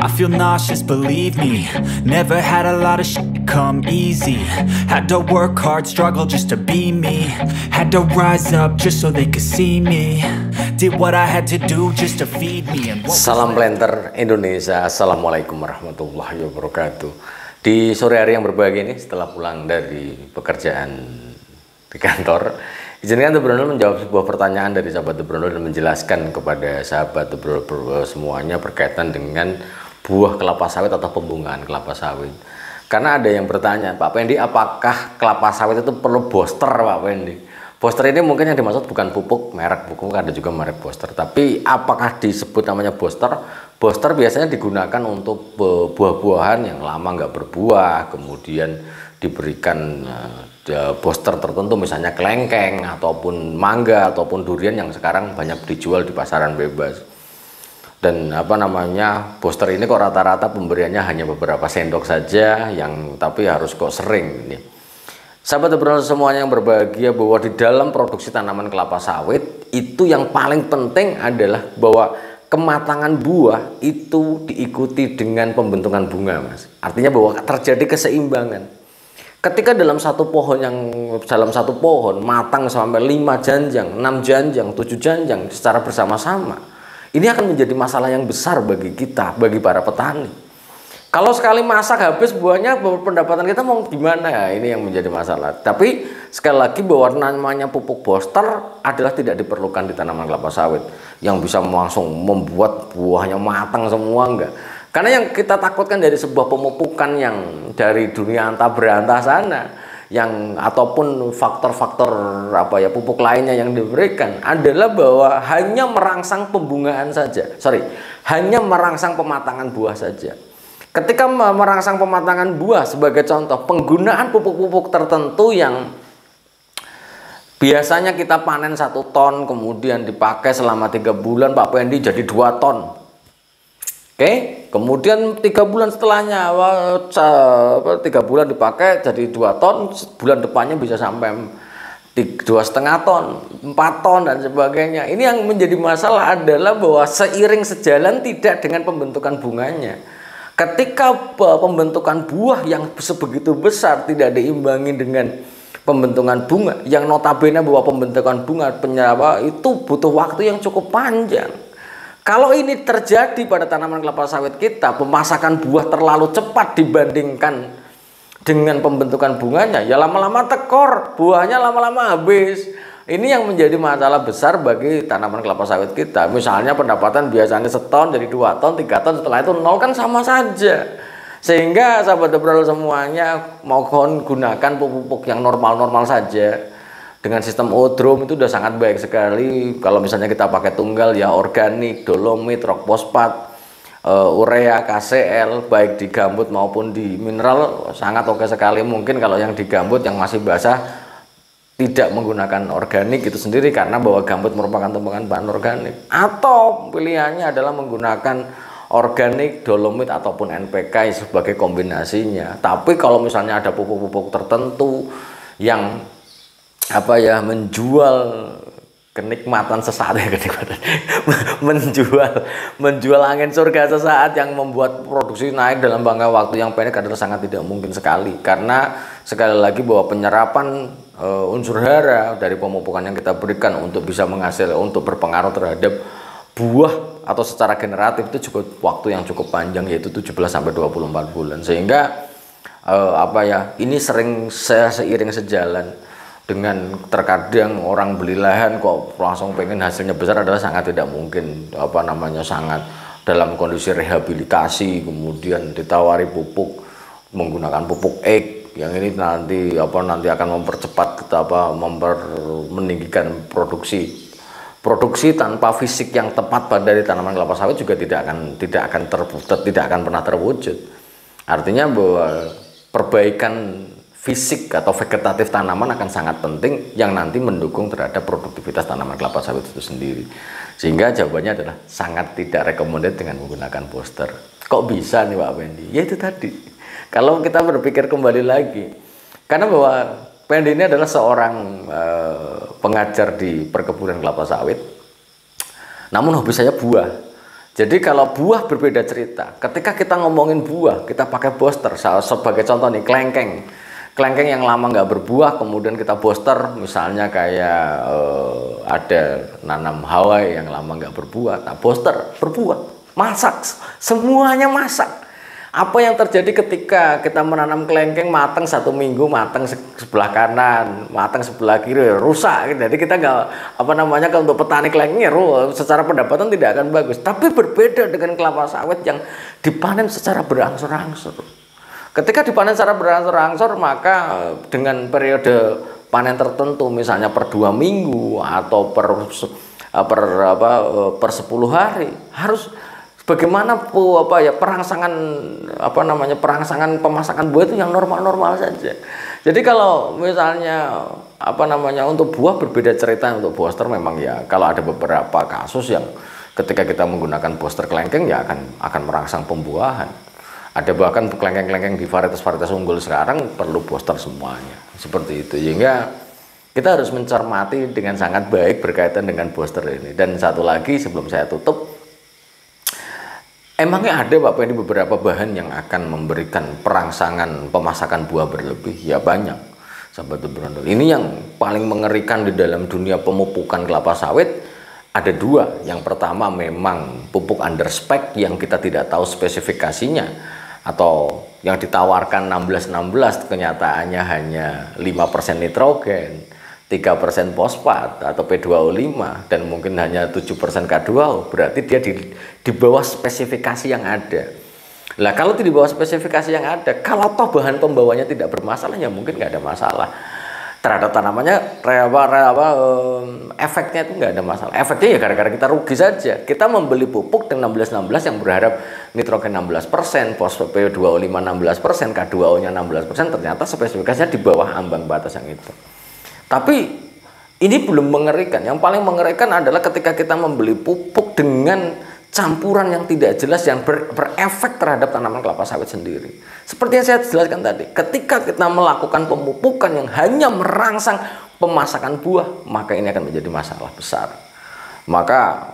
I feel nauseous, believe me. Never had a lot of shit come easy. Had to work hard, struggle just to be me. Had to rise up just so they could see me. Did what I had to do just to feed me. And Salam Planter Indonesia. Assalamualaikum warahmatullahi wabarakatuh. Di sore hari yang berbahagia ini, setelah pulang dari pekerjaan di kantor, izinkan The Brondol menjawab sebuah pertanyaan dari sahabat The Brondol dan menjelaskan kepada sahabat The Brondol semuanya berkaitan dengan buah kelapa sawit atau pembungaan kelapa sawit. Karena ada yang bertanya, Pak Pendi, apakah kelapa sawit itu perlu booster, Pak Pendi? Booster ini mungkin yang dimaksud bukan pupuk, merek pupuk ada juga merek booster. Tapi apakah disebut namanya booster? Booster biasanya digunakan untuk buah-buahan yang lama nggak berbuah, kemudian diberikan booster tertentu, misalnya kelengkeng ataupun mangga ataupun durian yang sekarang banyak dijual di pasaran bebas. Dan booster ini kok rata-rata pemberiannya hanya beberapa sendok saja, yang tapi harus kok sering ini. Sahabat The Brondol semuanya yang berbahagia, bahwa di dalam produksi tanaman kelapa sawit itu yang paling penting adalah bahwa kematangan buah itu diikuti dengan pembentukan bunga, Mas. Artinya bahwa terjadi keseimbangan. Ketika dalam satu pohon matang sampai 5 janjang, 6 janjang, 7 janjang secara bersama-sama, ini akan menjadi masalah yang besar bagi kita, bagi para petani. Kalau sekali masak habis buahnya, pendapatan kita mau gimana ya? Ini yang menjadi masalah. Tapi sekali lagi bahwa namanya pupuk booster adalah tidak diperlukan di tanaman kelapa sawit yang bisa langsung membuat buahnya matang semua, enggak. Karena yang kita takutkan dari sebuah pemupukan yang dari dunia antah berantah sana, yang ataupun faktor-faktor pupuk lainnya yang diberikan adalah bahwa hanya merangsang pembungaan saja. Hanya merangsang pematangan buah saja. Ketika merangsang pematangan buah, sebagai contoh, penggunaan pupuk-pupuk tertentu yang biasanya kita panen 1 ton, kemudian dipakai selama 3 bulan, Pak Pendi, jadi 2 ton. Oke, kemudian 3 bulan setelahnya, 3 bulan dipakai jadi 2 ton, bulan depannya bisa sampai 2,5 ton, 4 ton dan sebagainya. Ini yang menjadi masalah adalah bahwa seiring sejalan tidak dengan pembentukan bunganya. Ketika pembentukan buah yang sebegitu besar tidak diimbangi dengan pembentukan bunga, yang notabene bahwa pembentukan bunga itu butuh waktu yang cukup panjang. Kalau ini terjadi pada tanaman kelapa sawit kita, pemasakan buah terlalu cepat dibandingkan dengan pembentukan bunganya, ya lama-lama tekor, buahnya lama-lama habis. Ini yang menjadi masalah besar bagi tanaman kelapa sawit kita. Misalnya pendapatan biasanya seton jadi 2 ton, 3 ton, setelah itu 0 kan sama saja. Sehingga sahabat The Brondol semuanya mohon gunakan pupuk yang normal-normal saja. Dengan sistem odrom itu sudah sangat baik sekali. Kalau misalnya kita pakai tunggal ya organik, dolomit, rock fosfat, urea, KCL, baik di gambut maupun di mineral sangat oke sekali. Mungkin kalau yang di gambut yang masih basah tidak menggunakan organik itu sendiri, karena bahwa gambut merupakan tumpukan bahan organik, atau pilihannya adalah menggunakan organik, dolomit ataupun NPK sebagai kombinasinya. Tapi kalau misalnya ada pupuk-pupuk tertentu yang menjual kenikmatan sesaat menjual angin surga sesaat yang membuat produksi naik dalam jangka waktu yang pendek adalah sangat tidak mungkin sekali. Karena sekali lagi bahwa penyerapan unsur hara dari pemupukan yang kita berikan untuk bisa menghasilkan, untuk berpengaruh terhadap buah atau secara generatif itu juga waktu yang cukup panjang, yaitu 17 sampai 24 bulan. Sehingga ini sering seiring sejalan dengan terkadang orang beli lahan kok langsung pengen hasilnya besar adalah sangat tidak mungkin. Sangat dalam kondisi rehabilitasi, kemudian ditawari pupuk menggunakan pupuk X yang ini nanti akan mempercepat meninggikan produksi tanpa fisik yang tepat dari tanaman kelapa sawit juga tidak akan pernah terwujud. Artinya bahwa perbaikan fisik atau vegetatif tanaman akan sangat penting, yang nanti mendukung terhadap produktivitas tanaman kelapa sawit itu sendiri. Sehingga jawabannya adalah sangat tidak recommended dengan menggunakan booster. Kok bisa nih Pak Pendi? Ya itu tadi. Kalau kita berpikir kembali lagi, karena bahwa Pendi ini adalah seorang pengajar di perkebunan kelapa sawit, namun hobi saya buah. Jadi kalau buah berbeda cerita. Ketika kita ngomongin buah, kita pakai booster. Sebagai contoh nih, kelengkeng. Kelengkeng yang lama nggak berbuah, kemudian kita booster. Misalnya kayak ada nanam Hawaii yang lama nggak berbuah. Nah, booster, berbuah, masak. Semuanya masak. Apa yang terjadi ketika kita menanam kelengkeng matang 1 minggu, matang sebelah kanan, matang sebelah kiri, rusak. Jadi kita nggak kalau untuk petani kelengkengnya secara pendapatan tidak akan bagus. Tapi berbeda dengan kelapa sawit yang dipanen secara berangsur-angsur. Ketika dipanen secara berangsur-angsur, maka dengan periode panen tertentu, misalnya per 2 minggu atau per 10 hari, harus bagaimana perangsangan pemasakan buah itu yang normal-normal saja. Jadi kalau misalnya untuk buah berbeda cerita. Untuk booster memang ya kalau ada beberapa kasus yang ketika kita menggunakan booster kelengkeng ya akan merangsang pembuahan. Ada bahkan kelengkeng-kelengkeng di varietas-varietas unggul sekarang perlu booster semuanya. Seperti itu. Sehingga kita harus mencermati dengan sangat baik berkaitan dengan booster ini. Dan satu lagi sebelum saya tutup, emangnya ada Bapak ini beberapa bahan yang akan memberikan perangsangan pemasakan buah berlebih? Ya banyak, sahabat The Brondol. Ini yang paling mengerikan di dalam dunia pemupukan kelapa sawit. Ada 2. Yang pertama memang pupuk underspec yang kita tidak tahu spesifikasinya, atau yang ditawarkan 16-16 kenyataannya hanya 5% nitrogen, 3% fosfat atau P2O5 dan mungkin hanya 7% K2O, berarti dia di bawah spesifikasi yang ada. Lah kalau di bawah spesifikasi yang ada, kalau toh bahan pembawanya tidak bermasalah, ya mungkin nggak ada masalah terhadap tanamannya. Efeknya itu nggak ada masalah. Efeknya ya gara-gara kita rugi saja. Kita membeli pupuk dengan 16-16 yang berharap nitrogen 16%, fosfat P2O5 16%, K2O-nya 16%, ternyata spesifikasinya di bawah ambang batas yang itu. Tapi ini belum mengerikan. Yang paling mengerikan adalah ketika kita membeli pupuk dengan campuran yang tidak jelas yang berefek terhadap tanaman kelapa sawit sendiri. Seperti yang saya jelaskan tadi, ketika kita melakukan pemupukan yang hanya merangsang pemasakan buah, maka ini akan menjadi masalah besar. Maka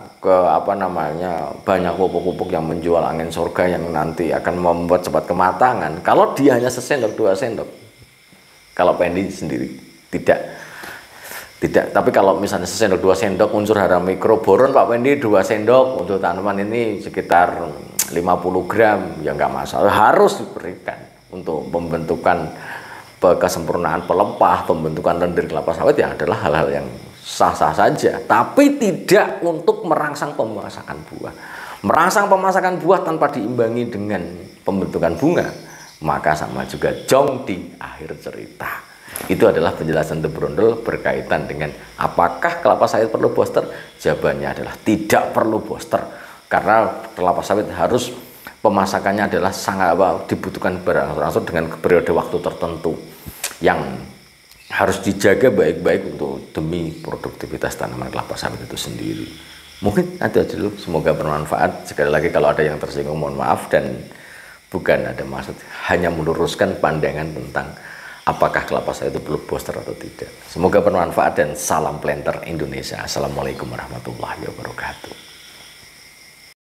banyak pupuk-pupuk yang menjual angin surga yang nanti akan membuat cepat kematangan. Kalau dia hanya sesendok 2 sendok, kalau pendi sendiri tidak. Tapi kalau misalnya sesendok 2 sendok unsur hara mikro boron Pak Pendi 2 sendok untuk tanaman ini sekitar 50 gram, ya nggak masalah, harus diberikan untuk pembentukan kesempurnaan pelepah, pembentukan lendir kelapa sawit, ya adalah hal-hal yang sah-sah saja, tapi tidak untuk merangsang pemasakan buah. Merangsang pemasakan buah tanpa diimbangi dengan pembentukan bunga, maka sama juga jong di akhir cerita. Itu adalah penjelasan The Brondol berkaitan dengan apakah kelapa sawit perlu booster. Jawabannya adalah tidak perlu booster, karena kelapa sawit harus pemasakannya adalah sangat dibutuhkan berangsur-angsur dengan periode waktu tertentu yang harus dijaga baik-baik untuk demi produktivitas tanaman kelapa sawit itu sendiri. Mungkin itu aja dulu, semoga bermanfaat. Sekali lagi kalau ada yang tersinggung mohon maaf, dan bukan ada maksud hanya meluruskan pandangan tentang apakah kelapa sawit itu perlu booster atau tidak. Semoga bermanfaat dan salam planter Indonesia. Assalamualaikum warahmatullahi wabarakatuh.